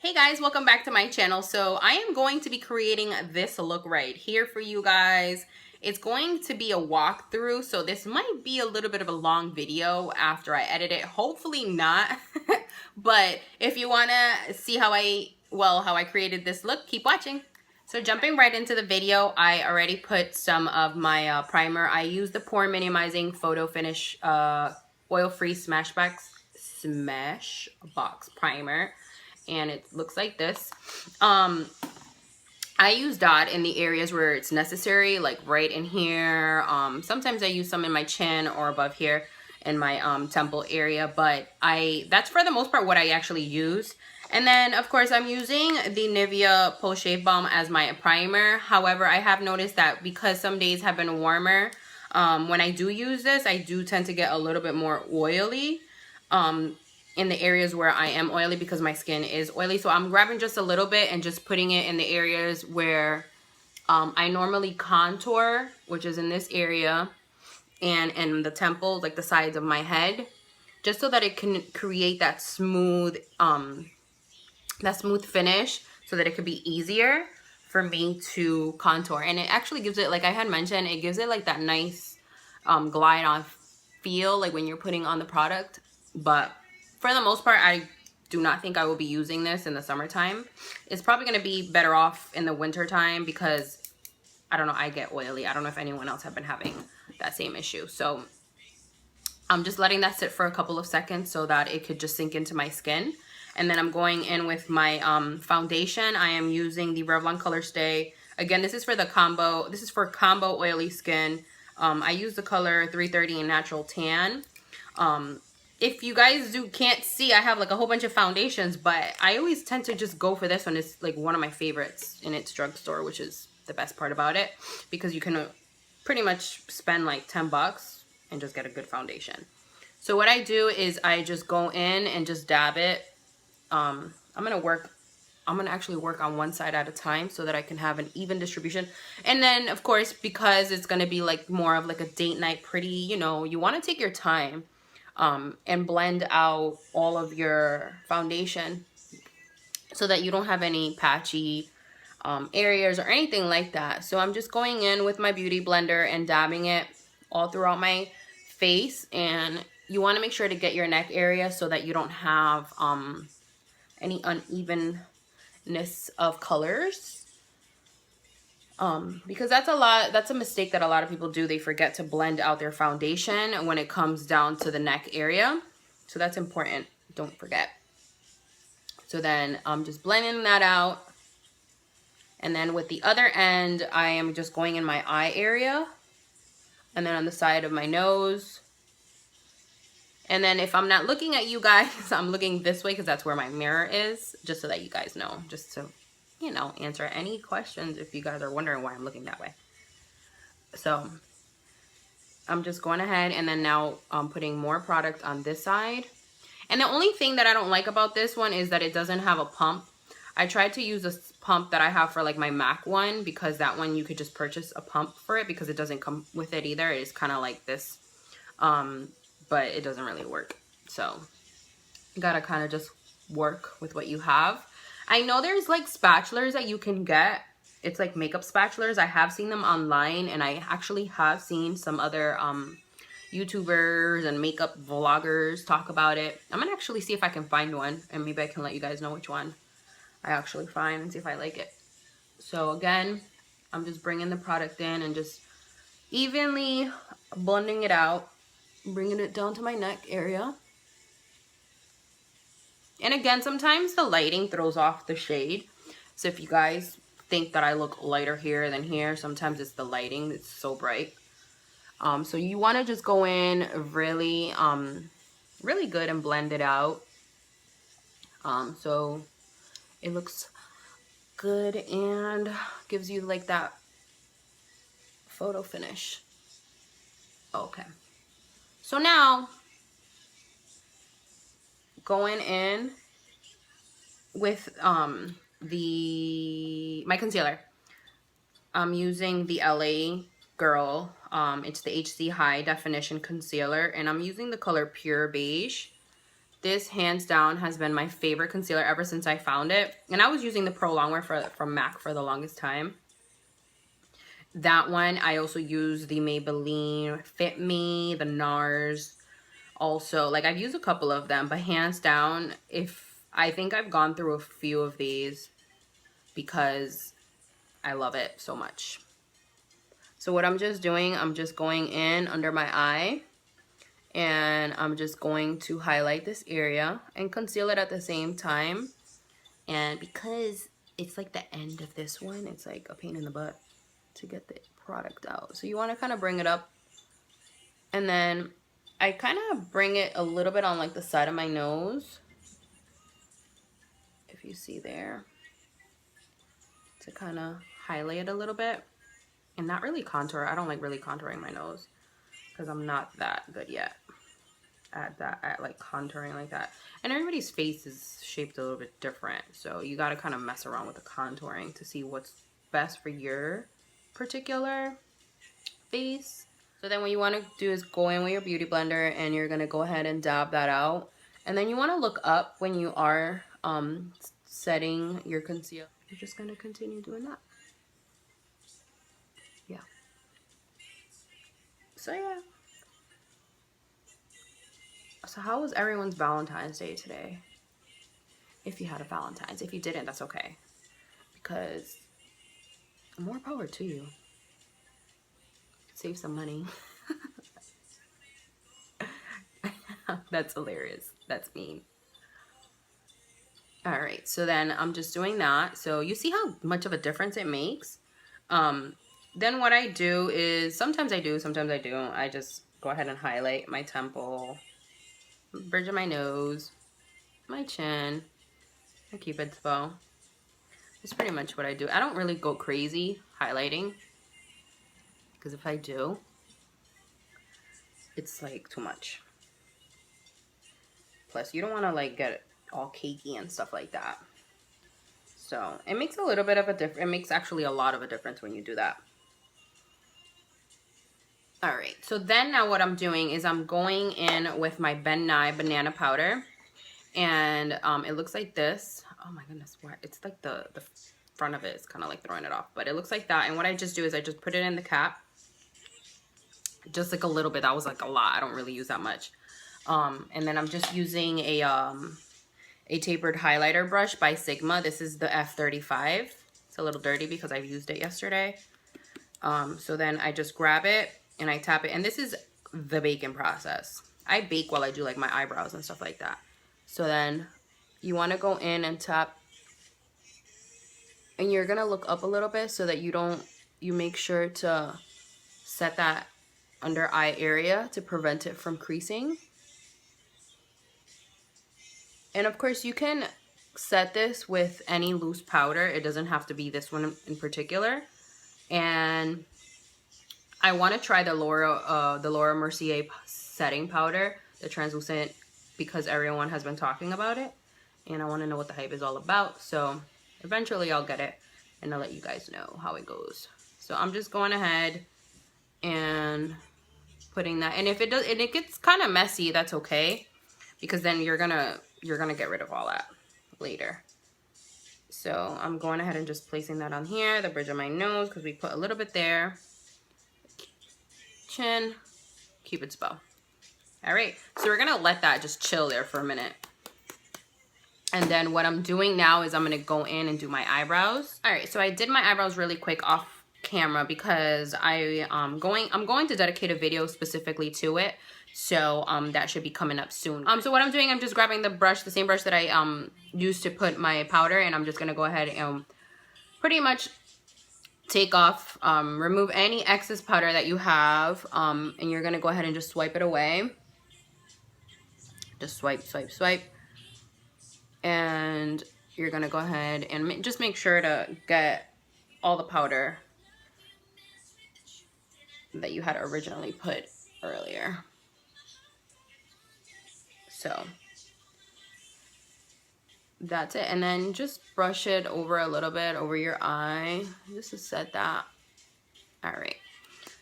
Hey guys, welcome back to my channel. So I am going to be creating this look right here for you guys. It's going to be a walkthrough, so this might be a little bit of a long video after I edit it. Hopefully not. But if you want to see how I created this look, keep watching. So jumping right into the video, I already put some of my primer. I use the Pore Minimizing Photo Finish Oil-Free Smashbox primer. And it looks like this. I use dot in the areas where it's necessary, like right in here. Sometimes I use some in my chin or above here in my temple area, but that's for the most part what I actually use. And then of course I'm using the Nivea Post Shave Balm as my primer. However, I have noticed that because some days have been warmer, when I do use this, I do tend to get a little bit more oily. In the areas where I am oily because my skin is oily. So I'm grabbing just a little bit and just putting it in the areas where I normally contour, which is in this area and in the temples, like the sides of my head, just so that it can create that smooth finish so that it could be easier for me to contour. And it actually gives it, like I had mentioned, it gives it like that nice glide on feel like when you're putting on the product. But for the most part, I do not think I will be using this in the summertime. It's probably going to be better off in the winter time because, I don't know, I get oily. I don't know if anyone else have been having that same issue. So I'm just letting that sit for a couple of seconds so that it could just sink into my skin. And then I'm going in with my foundation. I am using the Revlon ColorStay. Again, this is for the combo. This is for combo oily skin. I use the color 330 in Natural Tan. If you guys can't see, I have like a whole bunch of foundations, but I always tend to just go for this one. It's like one of my favorites in its drugstore, which is the best part about it, because you can pretty much spend like 10 bucks and just get a good foundation. So what I do is I just go in and just dab it. I'm gonna actually work on one side at a time so that I can have an even distribution. And then of course, because it's gonna be like more of like a date night pretty, you know, you want to take your time and blend out all of your foundation so that you don't have any patchy areas or anything like that. So I'm just going in with my beauty blender and dabbing it all throughout my face. And you want to make sure to get your neck area so that you don't have any unevenness of colors. Because that's a mistake that a lot of people do. They forget to blend out their foundation when it comes down to the neck area. So that's important. Don't forget. So then I'm just blending that out. And then with the other end, I am just going in my eye area. And then on the side of my nose. And then if I'm not looking at you guys, I'm looking this way because that's where my mirror is. Just so that you guys know. Just to, you know, answer any questions if you guys are wondering why I'm looking that way. So I'm just going ahead and then now I'm putting more product on this side. And the only thing that I don't like about this one is that it doesn't have a pump. I tried to use a pump that I have for like my MAC one, because that one you could just purchase a pump for it because it doesn't come with it either. It's kind of like this, but it doesn't really work. So you gotta kind of just work with what you have. I know there's like spatulas that you can get. It's like makeup spatulas. I have seen them online, and I actually have seen some other YouTubers and makeup vloggers talk about it. I'm gonna actually see if I can find one, and maybe I can let you guys know which one I actually find and see if I like it. So again, I'm just bringing the product in and just evenly blending it out, bringing it down to my neck area. And again, sometimes the lighting throws off the shade. So if you guys think that I look lighter here than here, sometimes it's the lighting. It's so bright. So you want to just go in really, really good and blend it out. So it looks good and gives you like that photo finish. Okay. So now, going in with my concealer. I'm using the LA Girl. It's the HC High Definition Concealer, and I'm using the color Pure Beige. This hands down has been my favorite concealer ever since I found it. And I was using the Pro Longwear from MAC for the longest time. That one, I also use the Maybelline Fit Me, the NARS. Also, like, I've used a couple of them, but hands down, I think I've gone through a few of these because I love it so much. So what I'm just doing, I'm just going in under my eye, and I'm just going to highlight this area and conceal it at the same time. And because it's like the end of this one, it's like a pain in the butt to get the product out. So you want to kind of bring it up, and then I kind of bring it a little bit on like the side of my nose, if you see there, to kind of highlight it a little bit and not really contour. I don't like really contouring my nose because I'm not that good yet at like contouring like that. And everybody's face is shaped a little bit different, so you got to kind of mess around with the contouring to see what's best for your particular face. So then what you want to do is go in with your beauty blender, and you're going to go ahead and dab that out. And then you want to look up when you are setting your concealer. You're just going to continue doing that. Yeah. So yeah. So how was everyone's Valentine's Day today? If you had a Valentine's. If you didn't, that's okay. Because more power to you. Save some money. That's hilarious. That's mean. All right, so then I'm just doing that. So you see how much of a difference it makes? Then what I do is, sometimes I do, sometimes I don't. I just go ahead and highlight my temple, bridge of my nose, my chin, my cupid's bow. That's pretty much what I do. I don't really go crazy highlighting, because if I do, it's like too much. Plus, you don't want to like get all cakey and stuff like that. So it makes a little bit of a difference. It makes actually a lot of a difference when you do that. All right, so then now what I'm doing is I'm going in with my Ben Nye banana powder, and it looks like this. Oh my goodness, what? It's like the front of it is kind of like throwing it off, but it looks like that. And what I just do is I just put it in the cap, just like a little bit. That was like a lot. I don't really use that much. And then I'm just using a tapered highlighter brush by Sigma. This is the F35. It's a little dirty because I've used it yesterday. So then I just grab it and I tap it. And this is the baking process. I bake while I do like my eyebrows and stuff like that. So then you want to go in and tap. And you're going to look up a little bit so that you make sure to set that under eye area to prevent it from creasing. And of course, you can set this with any loose powder. It doesn't have to be this one in particular. And I want to try the Laura Mercier setting powder, the translucent, because everyone has been talking about it. And I want to know what the hype is all about. So eventually I'll get it and I'll let you guys know how it goes. So I'm just going ahead and putting that. And if it does, and it gets kind of messy, that's okay. Because then you're gonna get rid of all that later. So I'm going ahead and just placing that on here, the bridge of my nose, because we put a little bit there. Chin, Cupid's bow. All right, so we're gonna let that just chill there for a minute. And then what I'm doing now is I'm gonna go in and do my eyebrows. All right, so I did my eyebrows really quick off camera because I'm going to dedicate a video specifically to it. So that should be coming up soon. So what I'm doing, I'm just grabbing the brush, the same brush that I used to put my powder, and I'm just gonna go ahead and pretty much take off, remove any excess powder that you have, and you're gonna go ahead and just swipe it away. Just swipe, swipe, swipe. And you're gonna go ahead and just make sure to get all the powder that you had originally put earlier. So that's it. And then just brush it over a little bit over your eye just to set that. All right.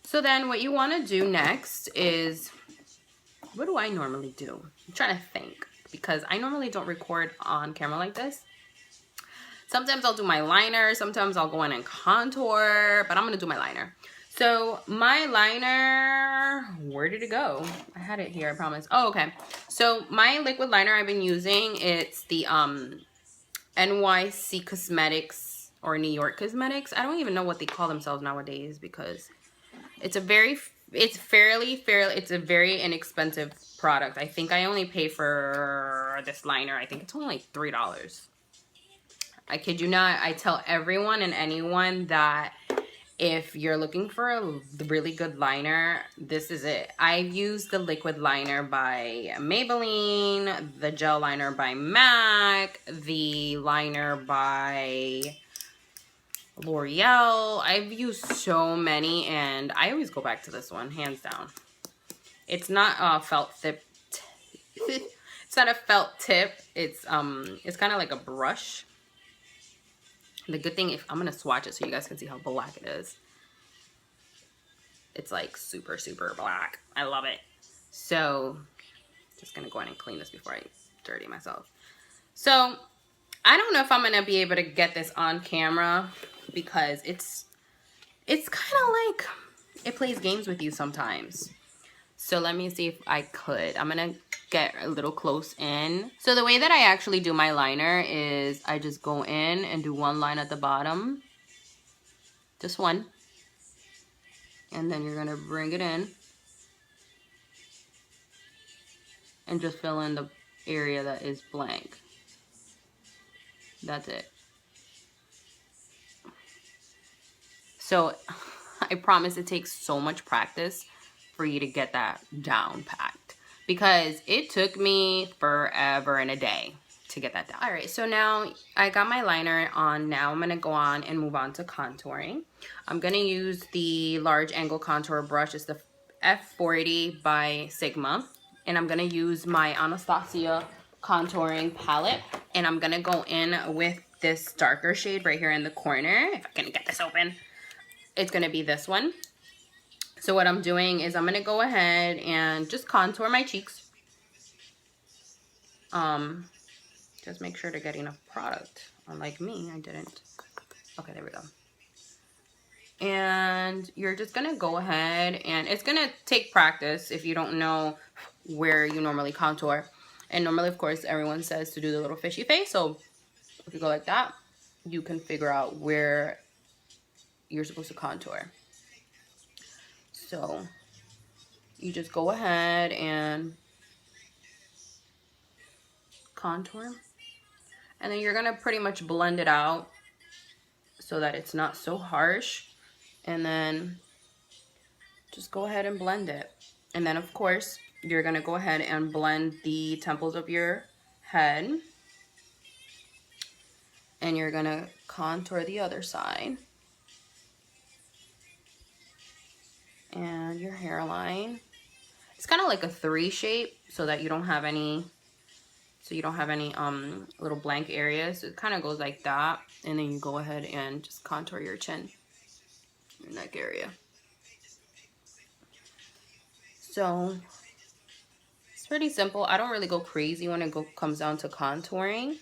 So then what you want to do next is what do I normally do? I'm trying to think, because I normally don't record on camera like this. Sometimes I'll do my liner, sometimes I'll go in and contour, but I'm gonna do my liner. So my liner, where did it go? I had it here, I promise. Oh, okay. So my liquid liner I've been using, it's the NYC Cosmetics or New York Cosmetics. I don't even know what they call themselves nowadays, because it's a very inexpensive product. I think I only pay for this liner, I think it's only like $3. I kid you not. I tell everyone and anyone that if you're looking for a really good liner, this is it. I've used the liquid liner by Maybelline, the gel liner by MAC, the liner by L'Oreal. I've used so many, and I always go back to this one, hands down. It's not a felt tip. It's not a felt tip. It's kind of like a brush. The good thing, if I'm gonna swatch it so you guys can see how black it is. It's like super, super black. I love it. So, just gonna go ahead and clean this before I dirty myself. So, I don't know if I'm gonna be able to get this on camera, because it's kind of like it plays games with you sometimes. So let me see if I could. I'm gonna get a little close in. So the way that I actually do my liner is I just go in and do one line at the bottom. Just one. And then you're gonna bring it in and just fill in the area that is blank. That's it. So I promise it takes so much practice for you to get that down packed, because it took me forever and a day to get that down. All right, so now I got my liner on. Now I'm gonna go on and move on to contouring. I'm gonna use the large angle contour brush. It's the F40 by Sigma, and I'm gonna use my Anastasia contouring palette, and I'm gonna go in with this darker shade right here in the corner. If I can get this open, it's gonna be this one. So what I'm doing is I'm going to go ahead and just contour my cheeks. Just make sure to get enough product. Unlike me, I didn't. Okay, there we go. And you're just going to go ahead, and it's going to take practice if you don't know where you normally contour. And normally, of course, everyone says to do the little fishy face. So if you go like that, you can figure out where you're supposed to contour. So you just go ahead and contour, and then you're gonna pretty much blend it out so that it's not so harsh, and then just go ahead and blend it. And then of course you're gonna go ahead and blend the temples of your head, and you're gonna contour the other side and your hairline. It's kind of like a 3 shape, so that you don't have any little blank areas. So it kind of goes like that, and then you go ahead and just contour your chin, your neck area. So it's pretty simple. I don't really go crazy when it comes down to contouring,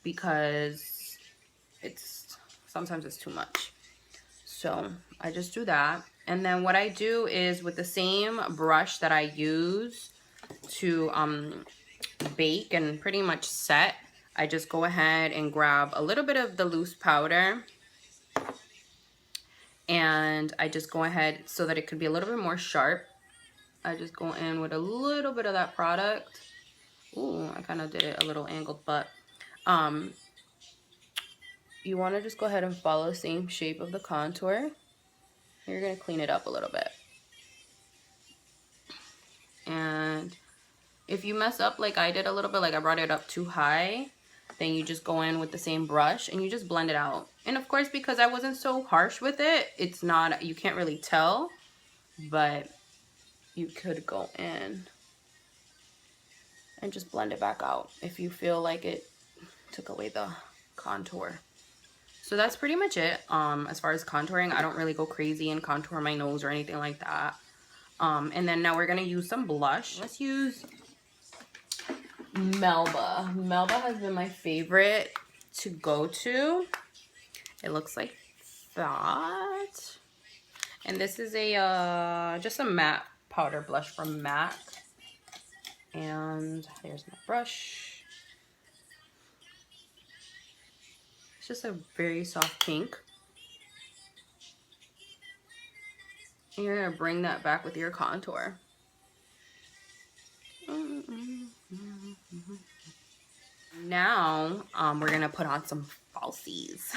because sometimes it's too much. So I just do that. And then what I do is, with the same brush that I use to bake and pretty much set, I just go ahead and grab a little bit of the loose powder, and I just go ahead, so that it could be a little bit more sharp, I just go in with a little bit of that product. Ooh, I kind of did it a little angled, but you want to just go ahead and follow the same shape of the contour. You're going to clean it up a little bit. And if you mess up like I did a little bit, like I brought it up too high, then you just go in with the same brush and you just blend it out. And of course, because I wasn't so harsh with it, it's not, you can't really tell, but you could go in and just blend it back out if you feel like it took away the contour. So that's pretty much it. As far as contouring, I don't really go crazy and contour my nose or anything like that. And then now we're gonna use some blush. Let's use Melba. Melba has been my favorite to go to. It looks like that. And this is a just a matte powder blush from MAC. And here's my brush. It's just a very soft pink. And you're gonna bring that back with your contour. Now, we're gonna put on some falsies.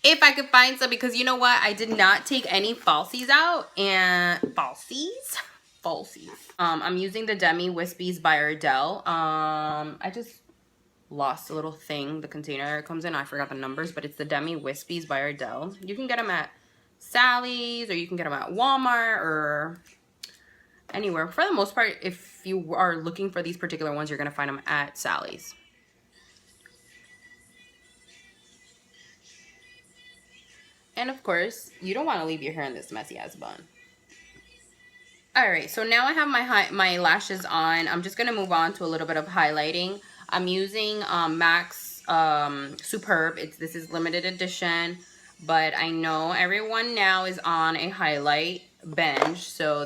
If I could find some, because you know what? I did not take any falsies out. And falsies? I'm using the Demi Wispies by Ardell. I just lost a little thing, the container it comes in. I forgot the numbers, but it's the Demi Wispies by Ardell. You can get them at Sally's, or you can get them at Walmart, or anywhere. For the most part, if you are looking for these particular ones, you're going to find them at Sally's. And of course, you don't want to leave your hair in this messy ass bun. Alright, so now I have my lashes on. I'm just going to move on to a little bit of highlighting. I'm using MAC's Superb. This is limited edition, but I know everyone now is on a highlight binge, so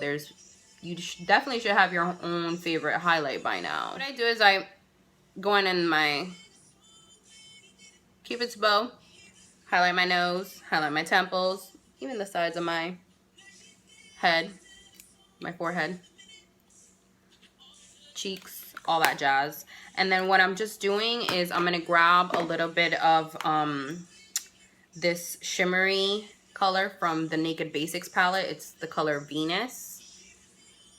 you definitely should have your own favorite highlight by now. What I do is I go in my Cupid's bow, highlight my nose, highlight my temples, even the sides of my head, my forehead, cheeks, all that jazz. And then what I'm just doing is I'm going to grab a little bit of this shimmery color from the Naked Basics palette. It's the color Venus.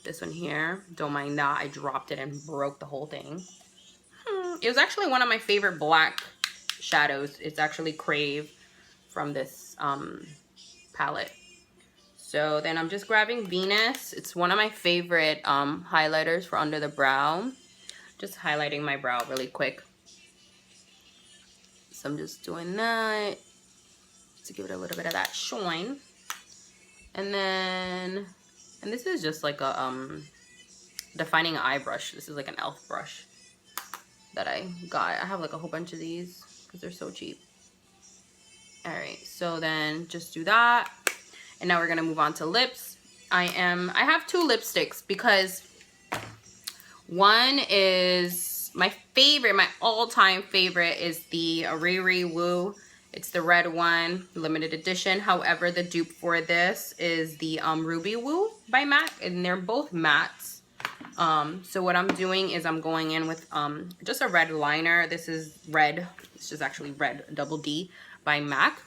This one here. Don't mind that. I dropped it and broke the whole thing. It was actually one of my favorite black shadows. It's actually Crave from this palette. So then I'm just grabbing Venus. It's one of my favorite highlighters for under the brow. Just highlighting my brow really quick. So I'm just doing that to give it a little bit of that shine. And this is just like a defining eye brush. This is like an e.l.f. brush that I got. I have like a whole bunch of these because they're so cheap. Alright, so then just do that. And now we're gonna move on to lips. I have two lipsticks because one is my favorite, my all-time favorite is the Riri Woo. It's the red one, limited edition. However, the dupe for this is the Ruby Woo by MAC, and they're both mattes. So what I'm doing is I'm going in with just a red liner. This is red. This is actually red double D by MAC.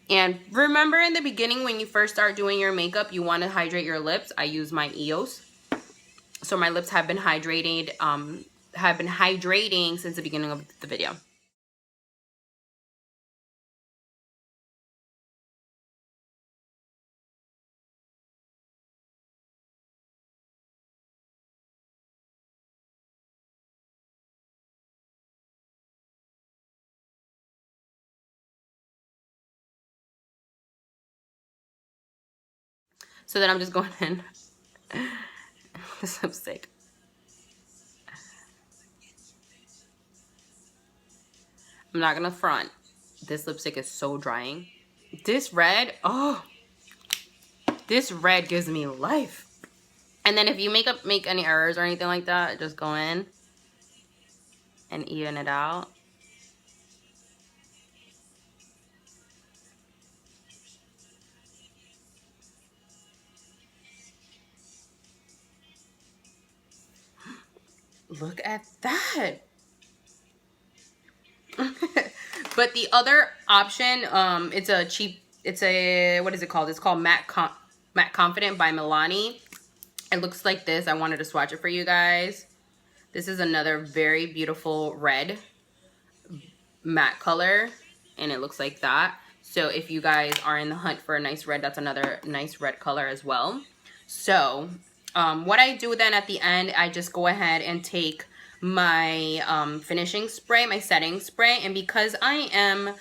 And remember in the beginning when you first start doing your makeup, you want to hydrate your lips. I use my EOS. So my lips have been hydrating since the beginning of the video. So then I'm just going in. This lipstick. I'm not gonna front. This lipstick is so drying. This red, oh, this red gives me life. And then if you make any errors or anything like that, just go in and even it out. Look at that. But the other option, it's a what is it called? It's called Matte Confident by Milani. It looks like this. I wanted to swatch it for you guys. This is another very beautiful red matte color, and it looks like that. So if you guys are in the hunt for a nice red, that's another nice red color as well. So what I do then at the end, I just go ahead and take my finishing spray, my setting spray, and because I am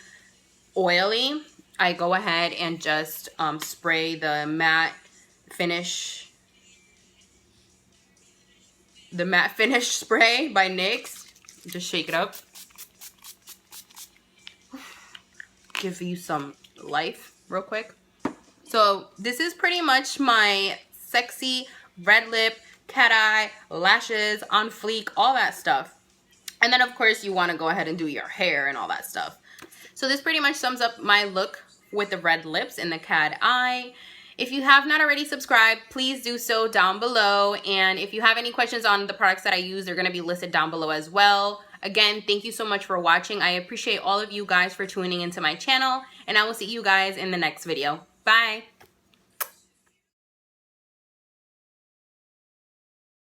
oily, I go ahead and just spray the matte finish, the matte finish spray by NYX. Just shake it up. Give you some life real quick. So this is pretty much my sexy red lip, cat eye, lashes, on fleek, all that stuff. And then of course you want to go ahead and do your hair and all that stuff. So this pretty much sums up my look with the red lips and the cat eye. If you have not already subscribed, please do so down below. And if you have any questions on the products that I use, they're going to be listed down below as well. Again, thank you so much for watching. I appreciate all of you guys for tuning into my channel, and I will see you guys in the next video. Bye.